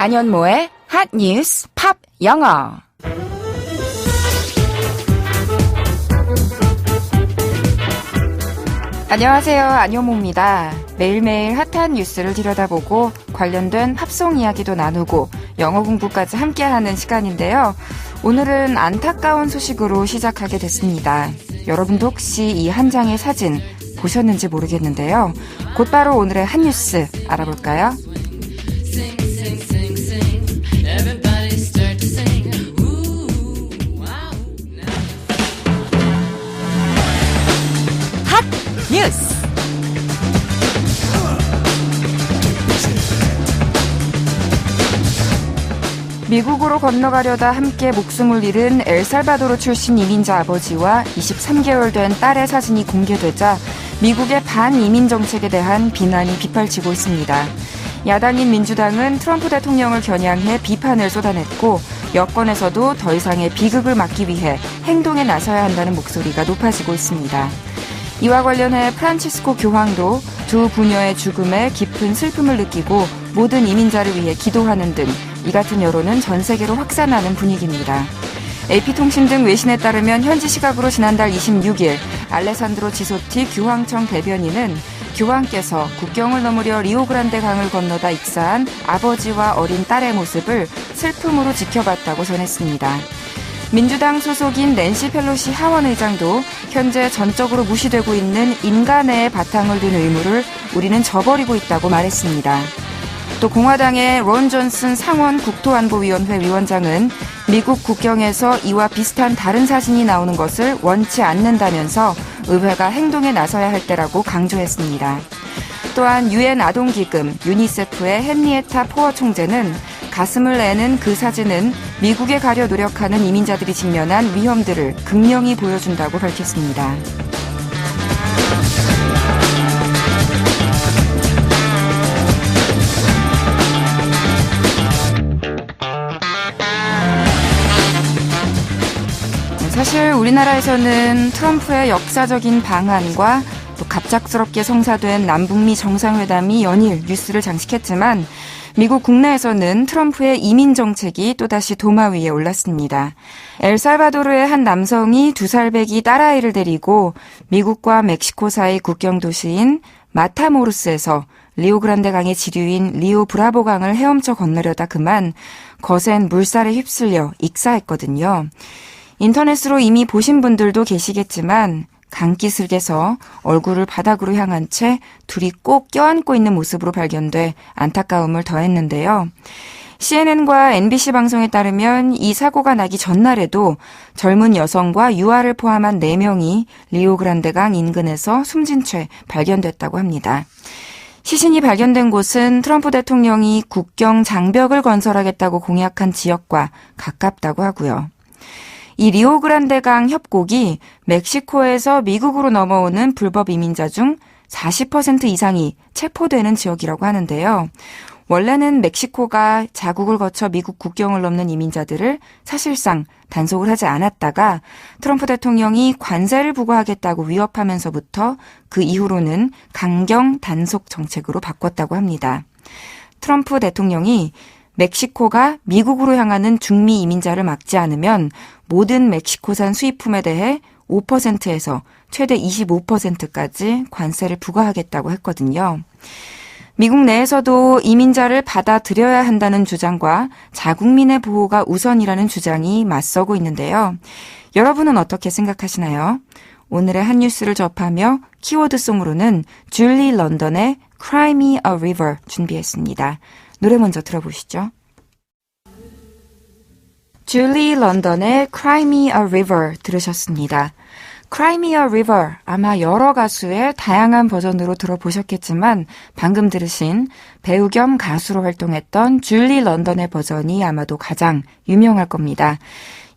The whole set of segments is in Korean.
안현모의 핫뉴스 팝 영어. 안녕하세요. 안현모입니다. 매일매일 핫한 뉴스를 들여다보고 관련된 팝송 이야기도 나누고 영어 공부까지 함께하는 시간인데요. 오늘은 안타까운 소식으로 시작하게 됐습니다. 여러분도 혹시 이 한 장의 사진 보셨는지 모르겠는데요. 곧바로 오늘의 핫뉴스 알아볼까요? 핫뉴스! 미국으로 건너가려다 함께 목숨을 잃은 엘살바도르 출신 이민자 아버지와 23개월 된 딸의 사진이 공개되자 미국의 반이민 정책에 대한 비난이 빗발치고 있습니다. 야당인 민주당은 트럼프 대통령을 겨냥해 비판을 쏟아냈고 여권에서도 더 이상의 비극을 막기 위해 행동에 나서야 한다는 목소리가 높아지고 있습니다. 이와 관련해 프란치스코 교황도 두 부녀의 죽음에 깊은 슬픔을 느끼고 모든 이민자를 위해 기도하는 등 이 같은 여론은 전 세계로 확산하는 분위기입니다. AP통신 등 외신에 따르면 현지 시각으로 지난달 26일 알레산드로 지소티 교황청 대변인은 교황께서 국경을 넘으려 리오그란데 강을 건너다 익사한 아버지와 어린 딸의 모습을 슬픔으로 지켜봤다고 전했습니다. 민주당 소속인 낸시 펠로시 하원의장도 현재 전적으로 무시되고 있는 인간의 바탕을 둔 의무를 우리는 저버리고 있다고 말했습니다. 또 공화당의 론 존슨 상원 국토안보위원회 위원장은 미국 국경에서 이와 비슷한 다른 사진이 나오는 것을 원치 않는다면서 의회가 행동에 나서야 할 때라고 강조했습니다. 또한 유엔 아동기금 유니세프의 헨리에타 포어 총재는 가슴을 내는 그 사진은 미국에 가려 노력하는 이민자들이 직면한 위험들을 극명히 보여준다고 밝혔습니다. 사실 우리나라에서는 트럼프의 역사적인 방한과 또 갑작스럽게 성사된 남북미 정상회담이 연일 뉴스를 장식했지만 미국 국내에서는 트럼프의 이민 정책이 또다시 도마 위에 올랐습니다. 엘살바도르의 한 남성이 2살배기 딸아이를 데리고 미국과 멕시코 사이 국경 도시인 마타모루스에서 리오그란데 강의 지류인 리오 브라보 강을 헤엄쳐 건너려다 그만 거센 물살에 휩쓸려 익사했거든요. 인터넷으로 이미 보신 분들도 계시겠지만 강기슭에서 얼굴을 바닥으로 향한 채 둘이 꼭 껴안고 있는 모습으로 발견돼 안타까움을 더했는데요. CNN과 NBC 방송에 따르면 이 사고가 나기 전날에도 젊은 여성과 유아를 포함한 4명이 리오그란데강 인근에서 숨진 채 발견됐다고 합니다. 시신이 발견된 곳은 트럼프 대통령이 국경 장벽을 건설하겠다고 공약한 지역과 가깝다고 하고요. 이 리오그란데강 협곡이 멕시코에서 미국으로 넘어오는 불법 이민자 중 40% 이상이 체포되는 지역이라고 하는데요. 원래는 멕시코가 자국을 거쳐 미국 국경을 넘는 이민자들을 사실상 단속을 하지 않았다가 트럼프 대통령이 관세를 부과하겠다고 위협하면서부터 그 이후로는 강경 단속 정책으로 바꿨다고 합니다. 트럼프 대통령이 멕시코가 미국으로 향하는 중미 이민자를 막지 않으면 모든 멕시코산 수입품에 대해 5%에서 최대 25%까지 관세를 부과하겠다고 했거든요. 미국 내에서도 이민자를 받아들여야 한다는 주장과 자국민의 보호가 우선이라는 주장이 맞서고 있는데요. 여러분은 어떻게 생각하시나요? 오늘의 한 뉴스를 접하며 키워드송으로는 줄리 런던의 Cry Me a River 준비했습니다. 노래 먼저 들어보시죠. 줄리 런던의 Cry Me a River 들으셨습니다. Cry Me a River 아마 여러 가수의 다양한 버전으로 들어보셨겠지만 방금 들으신 배우 겸 가수로 활동했던 줄리 런던의 버전이 아마도 가장 유명할 겁니다.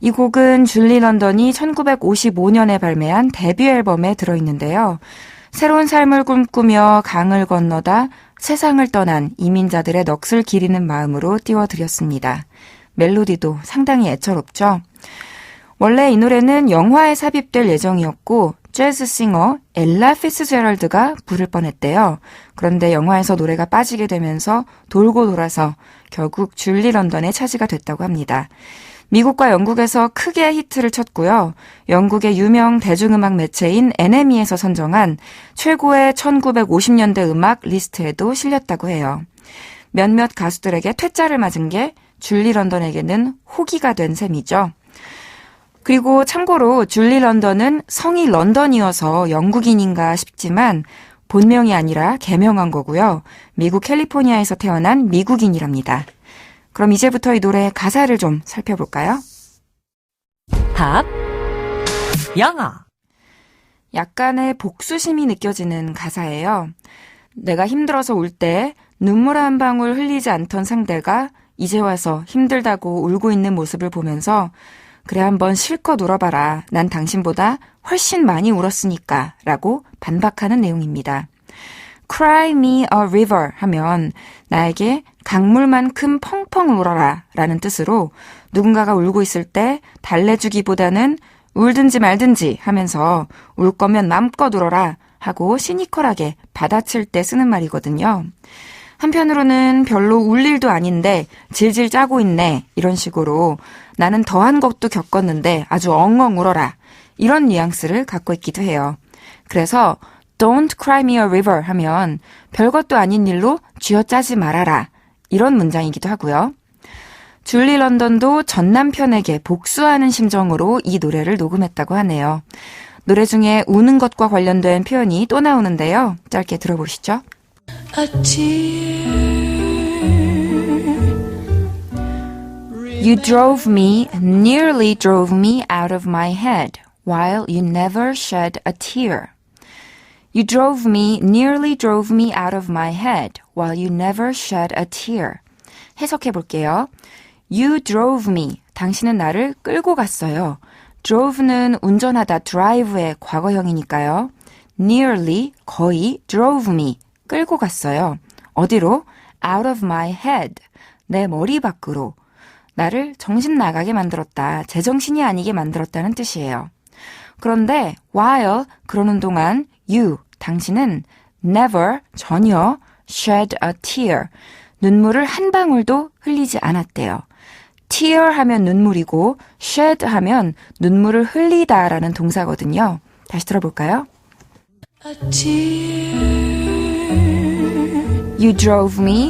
이 곡은 줄리 런던이 1955년에 발매한 데뷔 앨범에 들어있는데요. 새로운 삶을 꿈꾸며 강을 건너다 세상을 떠난 이민자들의 넋을 기리는 마음으로 띄워드렸습니다. 멜로디도 상당히 애처롭죠. 원래 이 노래는 영화에 삽입될 예정이었고 재즈 싱어 엘라 피츠제럴드가 부를 뻔했대요. 그런데 영화에서 노래가 빠지게 되면서 돌고 돌아서 결국 줄리 런던의 차지가 됐다고 합니다. 미국과 영국에서 크게 히트를 쳤고요. 영국의 유명 대중음악 매체인 NME에서 선정한 최고의 1950년대 음악 리스트에도 실렸다고 해요. 몇몇 가수들에게 퇴짜를 맞은 게 줄리 런던에게는 호기가 된 셈이죠. 그리고 참고로 줄리 런던은 성이 런던이어서 영국인인가 싶지만 본명이 아니라 개명한 거고요. 미국 캘리포니아에서 태어난 미국인이랍니다. 그럼 이제부터 이 노래의 가사를 좀 살펴볼까요? 팝, 영어. 약간의 복수심이 느껴지는 가사예요. 내가 힘들어서 울 때 눈물 한 방울 흘리지 않던 상대가 이제 와서 힘들다고 울고 있는 모습을 보면서 그래 한번 실컷 울어봐라. 난 당신보다 훨씬 많이 울었으니까 라고 반박하는 내용입니다. Cry me a river 하면 나에게 강물만큼 펑펑 울어라 라는 뜻으로 누군가가 울고 있을 때 달래주기보다는 울든지 말든지 하면서 울 거면 맘껏 울어라 하고 시니컬하게 받아칠 때 쓰는 말이거든요. 한편으로는 별로 울 일도 아닌데 질질 짜고 있네 이런 식으로 나는 더한 것도 겪었는데 아주 엉엉 울어라 이런 뉘앙스를 갖고 있기도 해요. 그래서 Don't cry me a river 하면 별것도 아닌 일로 쥐어짜지 말아라 이런 문장이기도 하고요. 줄리 런던도 전 남편에게 복수하는 심정으로 이 노래를 녹음했다고 하네요. 노래 중에 우는 것과 관련된 표현이 또 나오는데요. 짧게 들어보시죠. A tear. You nearly drove me out of my head, while you never shed a tear. You nearly drove me out of my head, while you never shed a tear. 해석해 볼게요. You drove me, 당신은 나를 끌고 갔어요. drove는 운전하다, drive의 과거형이니까요. nearly, 거의, drove me, 끌고 갔어요. 어디로? out of my head, 내 머리 밖으로. 나를 정신 나가게 만들었다, 제정신이 아니게 만들었다는 뜻이에요. 그런데 while, 그러는 동안 you, 당신은 never, 전혀 shed a tear, 눈물을 한 방울도 흘리지 않았대요. tear 하면 눈물이고 shed 하면 눈물을 흘리다 라는 동사거든요. 다시 들어볼까요? A tear. You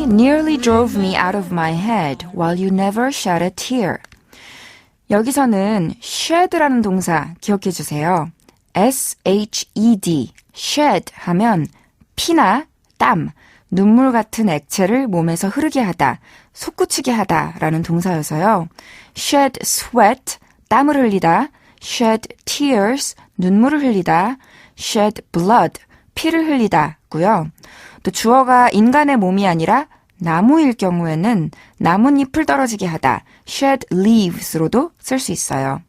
nearly drove me out of my head while you never shed a tear. 여기서는 shed라는 동사 기억해 주세요. S-H-E-D, shed 하면 피나 땀, 눈물 같은 액체를 몸에서 흐르게 하다, 솟구치게 하다 라는 동사여서요. shed sweat, 땀을 흘리다, shed tears, 눈물을 흘리다, shed blood, 피를 흘리다고요. 또 주어가 인간의 몸이 아니라 나무일 경우에는 나뭇잎을 떨어지게 하다, shed leaves로도 쓸 수 있어요.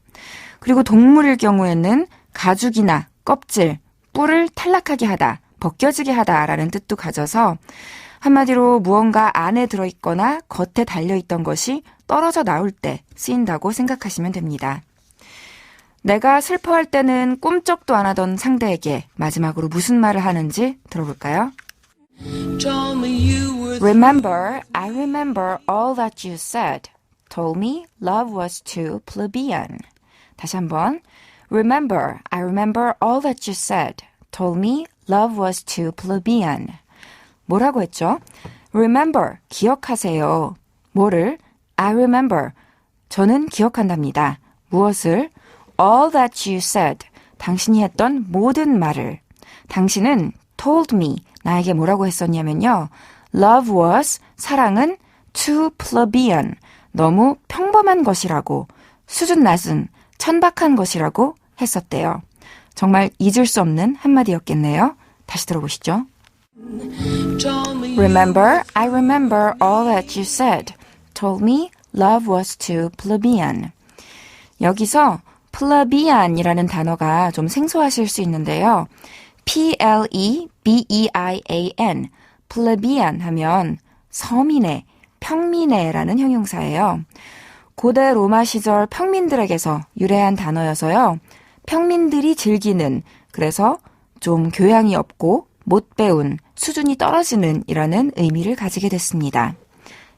그리고 동물일 경우에는 가죽이나 껍질, 뿔을 탈락하게 하다, 벗겨지게 하다라는 뜻도 가져서 한마디로 무언가 안에 들어있거나 겉에 달려있던 것이 떨어져 나올 때 쓰인다고 생각하시면 됩니다. 내가 슬퍼할 때는 꿈쩍도 안 하던 상대에게 마지막으로 무슨 말을 하는지 들어볼까요? Remember, I remember all that you said. Told me love was too plebeian. 다시 한번. Remember, I remember all that you said. Told me love was too plebeian. 뭐라고 했죠? Remember, 기억하세요. 뭐를? I remember. 저는 기억한답니다. 무엇을? All that you said. 당신이 했던 모든 말을. 당신은 told me. 나에게 뭐라고 했었냐면요. Love was, 사랑은 too plebeian. 너무 평범한 것이라고, 수준 낮은, 천박한 것이라고 했었대요. 정말 잊을 수 없는 한마디였겠네요. 다시 들어보시죠. Remember, I remember all that you said. Told me love was too plebeian. 여기서 plebeian이라는 단어가 좀 생소하실 수 있는데요. P-L-E-B-E-I-A-N, plebeian 하면 서민의, 평민의라는 형용사예요. 고대 로마 시절 평민들에게서 유래한 단어여서요. 평민들이 즐기는 그래서 좀 교양이 없고 못 배운, 수준이 떨어지는 이라는 의미를 가지게 됐습니다.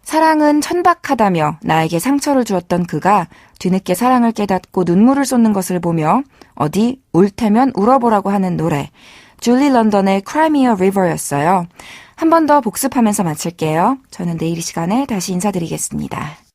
사랑은 천박하다며 나에게 상처를 주었던 그가 뒤늦게 사랑을 깨닫고 눈물을 쏟는 것을 보며 어디 울 테면 울어보라고 하는 노래, 줄리 런던의 Cry Me a River였어요. 한 번 더 복습하면서 마칠게요. 저는 내일 이 시간에 다시 인사드리겠습니다.